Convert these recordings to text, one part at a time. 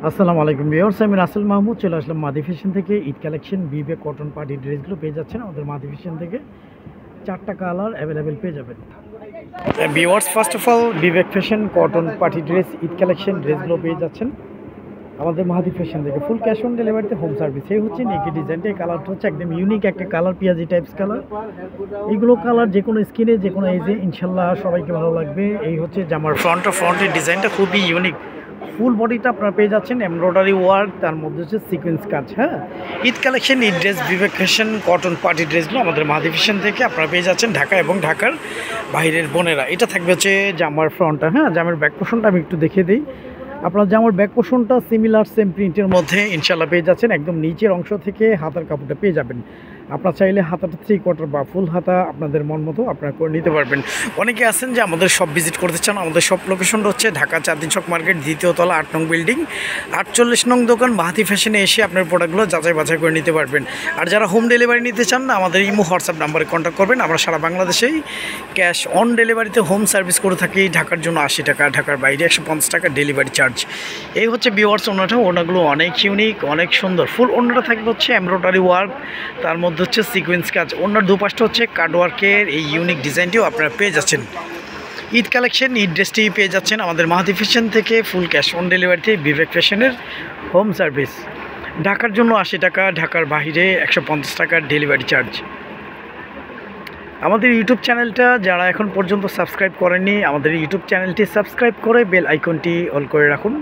আসসালামু আলাইকুম ভিউয়ার্স, আমি রাসেল মাহমুদ চলে আসলাম মাদি ফ্যাশন থেকে। ঈদ কালেকশন বিবেক কটন পার্টি ড্রেসগুলো পেয়ে যাচ্ছেন আমাদের মাদি ফ্যাশন থেকে। 4টা কালার অ্যাভেলেবেল পেয়ে যাবেন। Viewers, first of all Bibek fashion cotton party dress Eid collection ড্রেসগুলো পেয়ে যাচ্ছেন আমাদের মাদি ফ্যাশন থেকে। ফুল ক্যাশ অন ডেলিভারিতে হোম সার্ভিস। এই হচ্ছে নেকি ডিজাইনটা। এই কালারটা হচ্ছে একদম ইউনিক একটা কালার, পেঁয়াজি টাইপস কালার। এইগুলো কালার যে কোনো স্কিনে যে কোনো এজে ইনশাল্লাহ সবাইকে ভালো লাগবে। এই হচ্ছে জামার ফ্রন্টের ডিজাইনটা খুবই ইউনিক। ফুল বডিটা আপনারা পেয়ে যাচ্ছেন এমব্রয়ডারি ওয়ার্ক, তার মধ্যে হচ্ছে সিকোয়েন্স কাজ। হ্যাঁ, Eid collection Eid dress Bibek fashion cotton party ড্রেসগুলো আমাদের মাদি ফ্যাশন থেকে আপনারা পেয়ে যাচ্ছেন ঢাকা এবং ঢাকার বাইরের বোনেরা। এটা থাকবে হচ্ছে জামার ফ্রন্টটা। হ্যাঁ, জামার ব্যাক পোর্শনটা আমি একটু দেখিয়ে দিই। আপনার জামার ব্যাক পোর্শনটা সিমিলার সেম প্রিন্টের মধ্যে ইনশাল্লাহ পেয়ে যাচ্ছেন। একদম নিচের অংশ থেকে হাতার কাপড়টা পেয়ে যাবেন। আপনার চাইলে হাতাটা 3/4 বা ফুল হাতা আপনাদের মন মতো আপনারা করে নিতে পারবেন। অনেকে আছেন যে আমাদের শপ ভিজিট করতে চান। আমাদের শপ লোকেশনটা হচ্ছে ঢাকা চাঁদনী চক মার্কেট, 2য় তলা, 8 নং বিল্ডিং, 48 নং দোকান। মাহাতি ফ্যাশনে এসে আপনার প্রোডাক্টগুলো যাচাই বাছাই করে নিতে পারবেন। আর যারা হোম ডেলিভারি নিতে চান না, আমাদের ইমো হোয়াটসঅ্যাপ নাম্বারে কন্ট্যাক্ট করবেন। আমরা সারা বাংলাদেশেই ক্যাশ অন ডেলিভারিতে হোম সার্ভিস করে থাকি। ঢাকার জন্য 80 টাকা, ঢাকার বাইরে 150 টাকা ডেলিভারি চার্জ। এই হচ্ছে ভিউয়ার্স ওনাগুলো অনেক ইউনিক, অনেক সুন্দর। ফুল ওনাটা থাকবে হচ্ছে এমব্রয়ডারি ওয়ার্ক, তার মধ্যে হচ্ছে সিকোয়েন্স কাজ। ওনার দুপাশটা হচ্ছে কাটওয়ার্কের এই ইউনিক ডিজাইনটিও আপনারা পেয়ে যাচ্ছেন। ঈদ কালেকশন ঈদ ড্রেসটি পেয়ে যাচ্ছেন আমাদের মাহাতি ফ্যাশন থেকে। ফুল ক্যাশ অন ডেলিভারিতে বিবেক ফ্যাশনের হোম সার্ভিস। ঢাকার জন্য 80 টাকা, ঢাকার বাইরে 150 টাকার ডেলিভারি চার্জ। আমাদের ইউটিউব চ্যানেলটা যারা এখন পর্যন্ত সাবস্ক্রাইব করেননি, আমাদের ইউটিউব চ্যানেলটি সাবস্ক্রাইব করে বেল আইকনটি অল করে রাখুন।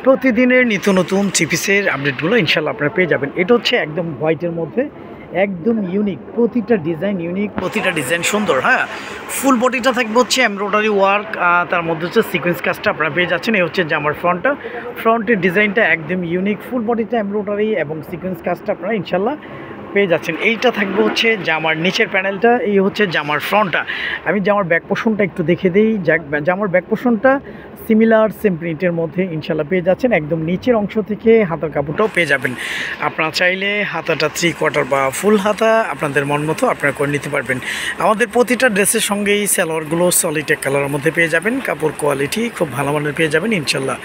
প্রতিদিনের নিত্য নতুন চিপিসের আপডেটগুলো ইনশাল্লাহ আপনারা পেয়ে যাবেন। এটা হচ্ছে একদম হোয়াইটের মধ্যে, একদম ইউনিক। প্রতিটা ডিজাইন ইউনিক, প্রতিটা ডিজাইন সুন্দর। হ্যাঁ, ফুল বডিটা থাকবে হচ্ছে এমব্রয়ডারি ওয়ার্ক, তার মধ্যে হচ্ছে সিকোয়েন্স কাজটা আপনারা পেয়ে যাচ্ছেন। এই হচ্ছে জামার ফ্রন্টের ডিজাইনটা একদম ইউনিক। ফুল বডিটা এমব্রয়ডারি এবং সিকোয়েন্স কাজটা আপনারা ইনশাল্লাহ পেয়ে যাচ্ছেন। এইটা থাকবে হচ্ছে জামার নিচের প্যানেলটা। এই হচ্ছে জামার ফ্রন্টটা। আমি জামার ব্যাক পোর্শনটা একটু দেখে দিই। জামার ব্যাক পোর্শনটা সিমিলার সেম প্রিন্টের মধ্যে ইনশাল্লাহ পেয়ে যাচ্ছেন। একদম নিচের অংশ থেকে হাতার কাপড়টাও পেয়ে যাবেন। আপনারা চাইলে হাতাটা 3/4 বা ফুল হাতা আপনাদের মন মতো আপনারা করে নিতে পারবেন। আমাদের প্রতিটা ড্রেসের সঙ্গেই সালোয়ারগুলো সলিড এক কালারের মধ্যে পেয়ে যাবেন। কাপড় কোয়ালিটি খুব ভালো মানের পেয়ে যাবেন ইনশাল্লাহ।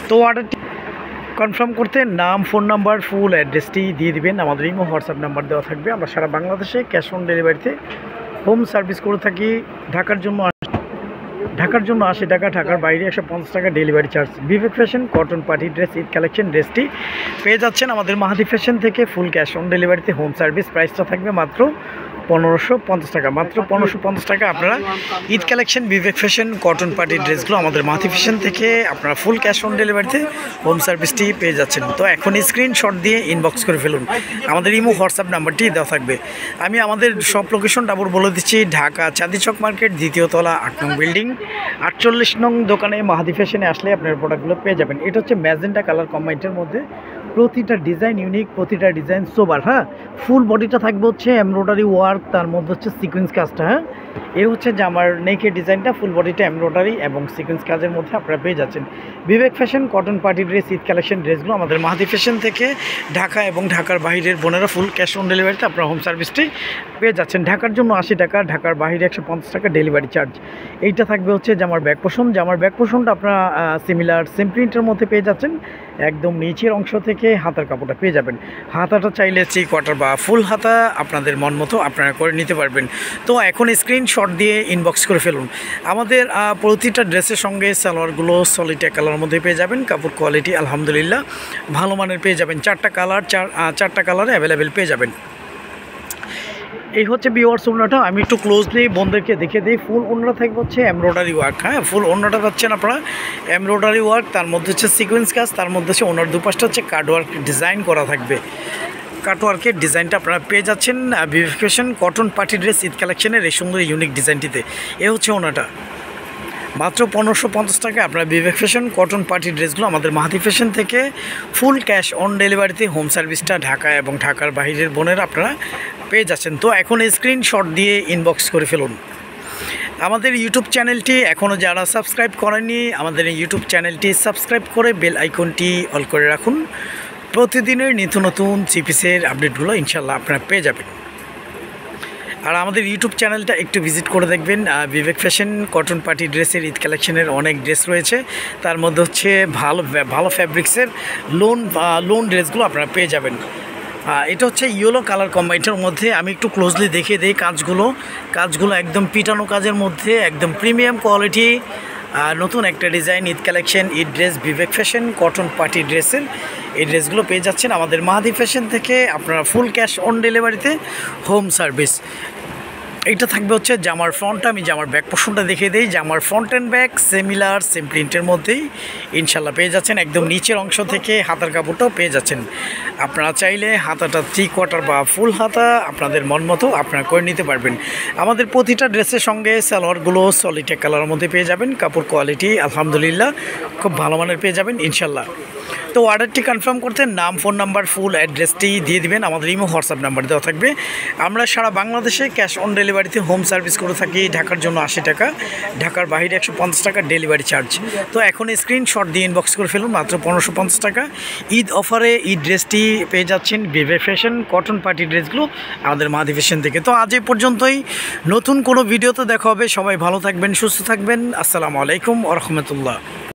তো অর্ডারটি কনফার্ম করতে নাম, ফোন নাম্বার, ফুল অ্যাড্রেসটি দিয়ে দিবেন। আমাদের ইমো হোয়াটসঅ্যাপ নাম্বার দেওয়া থাকবে। আমরা সারা বাংলাদেশে ক্যাশ অন ডেলিভারিতে হোম সার্ভিস করে থাকি। ঢাকার জন্য 80 টাকা, ঢাকার বাইরে 150 টাকা delivery charge. Bibek fashion cotton party dress Eid collection ড্রেসটি পেয়ে যাচ্ছেন আমাদের মাহাতি ফ্যাশন থেকে। ফুল ক্যাশ অন ডেলিভারিতে হোম সার্ভিস। প্রাইসটা থাকবে মাত্র 1550 টাকা। মাত্র 1550 টাকা আপনারা Eid collection Bibek fashion cotton party ড্রেসগুলো আমাদের মাহাতি ফ্যাশন থেকে আপনারা ফুল ক্যাশ অন ডেলিভারিতে হোম সার্ভিসটি পেয়ে যাচ্ছেন। তো এখন স্ক্রিনশট দিয়ে ইনবক্স করে ফেলুন। আমাদের ইমো হোয়াটসঅ্যাপ নাম্বারটি দেওয়া থাকবে। আমি আমাদের সব লোকেশনটা আবার বলে দিচ্ছি। ঢাকা চাঁদনী চক মার্কেট, 2য় তলা, 8 নং বিল্ডিং, 48 নং দোকানে মাহাতি ফ্যাশনে আসলে আপনার প্রোডাক্টগুলো পেয়ে যাবেন। এটা হচ্ছে ম্যাজেন্টা কালার কম্বাইন্ডের মধ্যে। প্রতিটা ডিজাইন ইউনিক, প্রতিটা ডিজাইন সোবার। হ্যাঁ, ফুল বডিটা থাকবে হচ্ছে এমব্রয়ডারি ওয়ার্ক, তার মধ্যে হচ্ছে সিকোয়েন্স কাজটা। হ্যাঁ, এই হচ্ছে জামার নেকের ডিজাইনটা। ফুল বডিটা এমব্রয়ডারি এবং সিকোয়েন্স কাজের মধ্যে আপনারা পেয়ে যাচ্ছেন। Bibek fashion cotton party dress Eid collection ড্রেসগুলো আমাদের মাহাতি ফ্যাশন থেকে ঢাকা এবং ঢাকার বাইরের বোনেরা ফুল ক্যাশ অন ডেলিভারিতে আপনারা হোম সার্ভিসটি পেয়ে যাচ্ছেন। ঢাকার জন্য 80 টাকা, ঢাকার বাইরে 150 টাকা ডেলিভারি চার্জ। এইটা থাকবে হচ্ছে জামার ব্যাক পোর্শন। জামার ব্যাক পোর্শনটা আপনারা সিমিলার সেম প্রিন্টের মধ্যে পেয়ে যাচ্ছেন। একদম নিচের অংশ থেকে হাতার কাপড়টা পেয়ে যাবেন। হাতাটা চাইলে 3/4 বা ফুল হাতা আপনাদের মন মতো আপনারা করে নিতে পারবেন। তো এখন স্ক্রিনশট দিয়ে ইনবক্স করে ফেলুন। আমাদের প্রতিটা ড্রেসের সঙ্গে সালোয়ারগুলো সলিড এক কালারের মধ্যে পেয়ে যাবেন। কাপড় কোয়ালিটি আলহামদুলিল্লাহ ভালো মানের পেয়ে যাবেন। 4টা কালারে অ্যাভেলেবেল পেয়ে যাবেন। এই হচ্ছে ভিউয়ার্স ওড়নাটা। আমি একটু ক্লোজলি বন্ধুদেরকে দেখে দিই। ফুল ওড়নাটা থাকবে হচ্ছে এমব্রয়ডারি ওয়ার্ক। হ্যাঁ, ফুল ওড়নাটা পাচ্ছেন আপনারা এমব্রয়ডারি ওয়ার্ক, তার মধ্যে হচ্ছে সিকোয়েন্স কাজ, তার মধ্যে হচ্ছে ওনার দুপাশটা হচ্ছে কাটওয়ার্ক ডিজাইন করা থাকবে। কাটওয়ার্কের ডিজাইনটা আপনারা পেয়ে যাচ্ছেন Bibek fashion cotton party dress Eid কালেকশনের এই সুন্দর ইউনিক ডিজাইনটিতে। এ হচ্ছে ওনাটা। মাত্র 1550 টাকা আপনারা বিবেক ফ্যাশন কটন পার্টি ড্রেসগুলো আমাদের মাহাতি ফ্যাশন থেকে ফুল ক্যাশ অন ডেলিভারিতে হোম সার্ভিসটা ঢাকা এবং ঢাকার বাইরের বোনেরা আপনারা পেয়ে যাচ্ছেন। তো এখন স্ক্রিনশট দিয়ে ইনবক্স করে ফেলুন। আমাদের ইউটিউব চ্যানেলটি এখনও যারা সাবস্ক্রাইব করেননি, আমাদের ইউটিউব চ্যানেলটি সাবস্ক্রাইব করে বেল আইকনটি অল করে রাখুন। প্রতিদিনের নিত্য নতুন চিপিসের আপডেটগুলো ইনশাল্লাহ আপনারা পেয়ে যাবেন। আর আমাদের ইউটিউব চ্যানেলটা একটু ভিজিট করে দেখবেন। বিবেক ফ্যাশন কটন পার্টি ড্রেসের ঈদ কালেকশনের অনেক ড্রেস রয়েছে, তার মধ্যে হচ্ছে ভালো ভালো ফ্যাব্রিক্সের লোন ড্রেসগুলো আপনারা পেয়ে যাবেন। এটা হচ্ছে ইয়েলো কালার কম্বাইনটার মধ্যে আমি একটু ক্লোজলি দেখে দিই কাজগুলো একদম পিটানো কাজের মধ্যে, একদম প্রিমিয়াম কোয়ালিটি, নতুন একটা design Eid collection, Eid dress, Bibek fashion cotton party ড্রেসের এই ড্রেসগুলো পেয়ে যাচ্ছেন আমাদের মাহাদি ফ্যাশন থেকে। আপনারা ফুল ক্যাশ অন ডেলিভারিতে, হোম সার্ভিস। এইটা থাকবে হচ্ছে জামার ফ্রন্টটা, আমি জামার ব্যাক পোর্শনটা দেখিয়ে দিই। জামার front and back similar same প্রিন্টের মধ্যেই ইনশাল্লাহ পেয়ে যাচ্ছেন। একদম নিচের অংশ থেকে হাতার কাপড়টাও পেয়ে যাচ্ছেন। আপনারা চাইলে হাতাটা 3/4 বা ফুল হাতা আপনাদের মন মতো আপনারা করে নিতে পারবেন। আমাদের প্রতিটা ড্রেসের সঙ্গে সালোয়ারগুলো সলিড এক কালারের মধ্যে পেয়ে যাবেন। কাপড় কোয়ালিটি আলহামদুলিল্লাহ খুব ভালো মানের পেয়ে যাবেন ইনশাল্লাহ। তো অর্ডারটি কনফার্ম করতে নাম, ফোন নাম্বার, ফুল অ্যাড্রেসটি দিয়ে দিবেন। আমাদের ইমো হোয়াটসঅ্যাপ নাম্বার দেওয়া থাকবে। আমরা সারা বাংলাদেশে ক্যাশ অন ডেলিভারিতে হোম সার্ভিস করে থাকি। ঢাকার জন্য 80 টাকা, ঢাকার বাইরে 150 টাকা ডেলিভারি চার্জ। তো এখন স্ক্রিনশট দিয়ে ইনবক্স করে ফেলুন, মাত্র 1550 টাকা। ঈদ অফারে ঈদ ড্রেসটি পেয়ে যাচ্ছেন বিবেক ফ্যাশন কটন পার্টি ড্রেসগুলো আমাদের মাহাদি ফ্যাশন থেকে। তো আজ এই পর্যন্তই, নতুন কোনো ভিডিওতে দেখা হবে। সবাই ভালো থাকবেন, সুস্থ থাকবেন। আসসালামু আলাইকুম ওয়া রাহমাতুল্লাহ।